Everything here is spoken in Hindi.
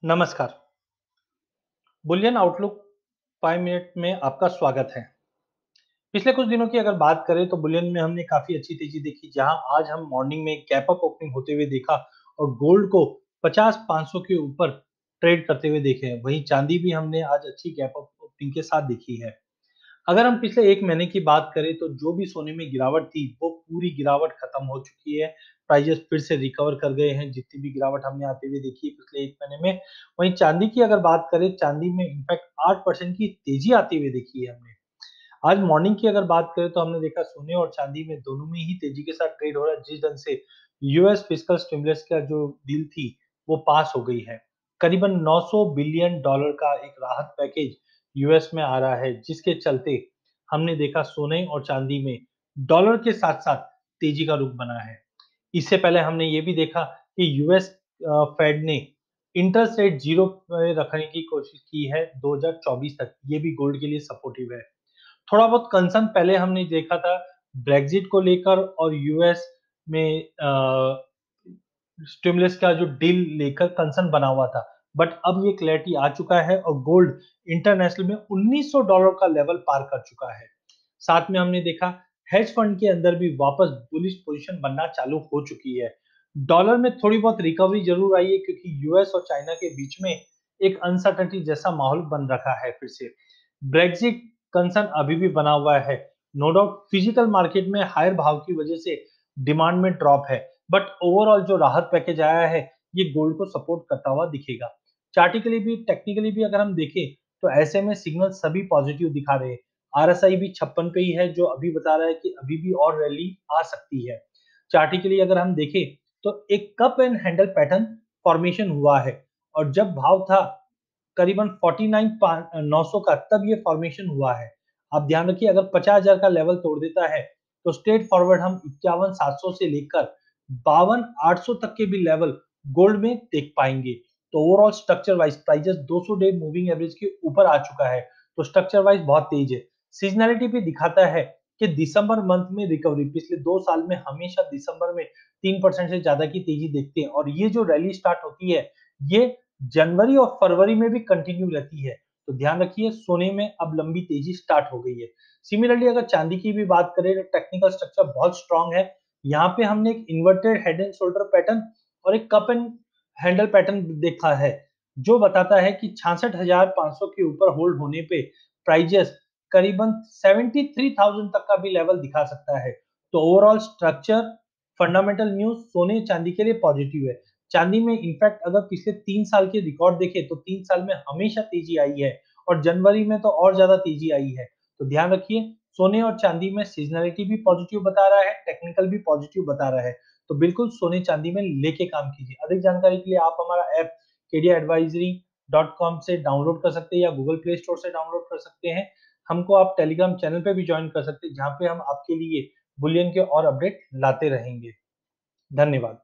नमस्कार। बुलियन आउटलुक 5 मिनट में आपका स्वागत है। पिछले कुछ दिनों की अगर बात करें तो बुलियन में हमने काफ़ी अच्छी तेज़ी देखी, जहां आज हम मॉर्निंग में गैप अप ओपनिंग होते हुए देखा और गोल्ड को 50-500 के ऊपर ट्रेड करते हुए देखे हैं। वहीं चांदी भी हमने आज अच्छी गैप अप ओपनिंग के साथ देखी है। अगर हम पिछले 1 महीने की बात करें तो जो भी सोने में गिरावट थी, वो पूरी गिरावट खत्म हो चुकी है। प्राइसेज़ फिर से रिकवर कर गए हैं, जितनी भी गिरावट हमने आते हुए देखी है पिछले 1 महीने में। वहीं चांदी की अगर बात करें, चांदी में इम्पैक्ट 8% की तेज़ी आती हुई देखी है हमने। आज मॉर्निंग की अगर बात करें तो हमने देखा सोने और चांदी में दोनों में ही तेज़ी के साथ ट्रेड हो रहा है, जिस ढंग से यूएस फिस्कल स्टिमुलस का जो डील थी, वो पास हो गई है। करीबन $900 बिलियन का एक राहत पैकेज यूएस में आ रहा है, जिसके चलते हमने देखा सोने और चांदी में डॉलर के साथ-साथ तेजी का रुख बना है। इससे पहले हमने ये भी देखा कि यूएस फेड ने इंटरेस्ट रेट 0 पे रखने की कोशिश की है 2024 तक। ये भी गोल्ड के लिए सपोर्टिव है। थोड़ा बहुत कंसर्न पहले हमने देखा था ब्रेक्सिट को लेकर और यूएस में स्टिमुलस का जो डील लेकर कंसर्न बना हुआ था। बट अब ये क्लैरिटी आ चुका है और गोल्ड इंटरनेशनल में $1900 का लेवल पार कर चुका है। साथ में हमने देखा हेज फंड के अंदर भी वापस बुलिश पोजीशन बनना चालू हो चुकी है। डॉलर में थोड़ी बहुत रिकवरी जरूर आई है, क्योंकि यूएस और चाइना के बीच में एक अनसर्टेनिटी जैसा माहौल बन रखा है फिर से। ब्रेक्सिट कंसर्न अभी भी बना हुआ है। नो डाउट फिजिकल मार्केट में हायर भाव की वजह से डिमांड में ड्रॉप है, बट ओवरऑल जो राहत पैकेज आया है, ये गोल्ड को सपोर्ट करता हुआ दिखेगा। चार्टिकली भी, टेक्निकली भी अगर हम देखें तो ऐसे में सिग्नल सभी पॉजिटिव दिखा रहे हैं। आरएसआई भी 56 पे ही है, जो अभी बता रहा है कि अभी भी और रैली आ सकती है। चार्टिकली अगर हम देखें तो एक cup and handle pattern formation हुआ है, और जब भाव था करीबन 49,900 का, तब ये फॉर्मेशन हुआ है। आप ध्यान रखिए, अगर 50,000 का लेवल तोड़ देता है तो स्ट्रेट फॉरवर्ड हम 51,700 से लेकर 52,800 तक के भी लेवल गोल्ड में देख पाएंगे। तो overall structure wise prices 200 day moving average के ऊपर आ चुका है, तो स्ट्रक्चर वाइज बहुत तेज है। सीजनैलिटी भी दिखाता है कि दिसंबर मंथ में रिकवरी, पिछले 2 साल में हमेशा दिसंबर में 3% से ज्यादा की तेजी देखते हैं, और ये जो रैली स्टार्ट होती है, ये जनवरी और फरवरी में भी कंटिन्यू रहती है। तो ध्यान रखिए, सोने में अब लंबी तेजी स्टार्ट हो गई है। सिमिलरली अगर चांदी की भी बात करें तो टेक्निकल स्ट्रक्चर बहुत स्ट्रांग है। यहाँ पे हमने एक inverted head and shoulder pattern और एक कप एंड हैंडल पैटर्न देखा है, जो बताता है कि 66,500 के ऊपर होल्ड होने पे प्राइजेस करीबन 73,000 तक का भी लेवल दिखा सकता है। तो ओवरऑल स्ट्रक्चर, फंडामेंटल न्यूज सोने चांदी के लिए पॉजिटिव है। चांदी में इनफैक्ट अगर पिछले 3 साल के रिकॉर्ड देखें तो 3 साल में हमेशा तेजी आई है, और जनवरी में तो और ज्यादा तेजी आई है। तो ध्यान रखिए, सोने और चांदी में सीजनलिटी भी पॉजिटिव बता रहा है, टेक्निकल भी पॉजिटिव बता रहा है। तो बिल्कुल सोने चांदी में लेके काम कीजिए। अधिक जानकारी के लिए आप हमारा ऐप kdadvisory.com से डाउनलोड कर सकते हैं या गूगल प्ले स्टोर से डाउनलोड कर सकते हैं। हमको आप टेलीग्राम चैनल पे भी ज्वाइन कर सकते हैं, जहां पे हम आपके लिए बुलियन के और अपडेट लाते रहेंगे। धन्यवाद।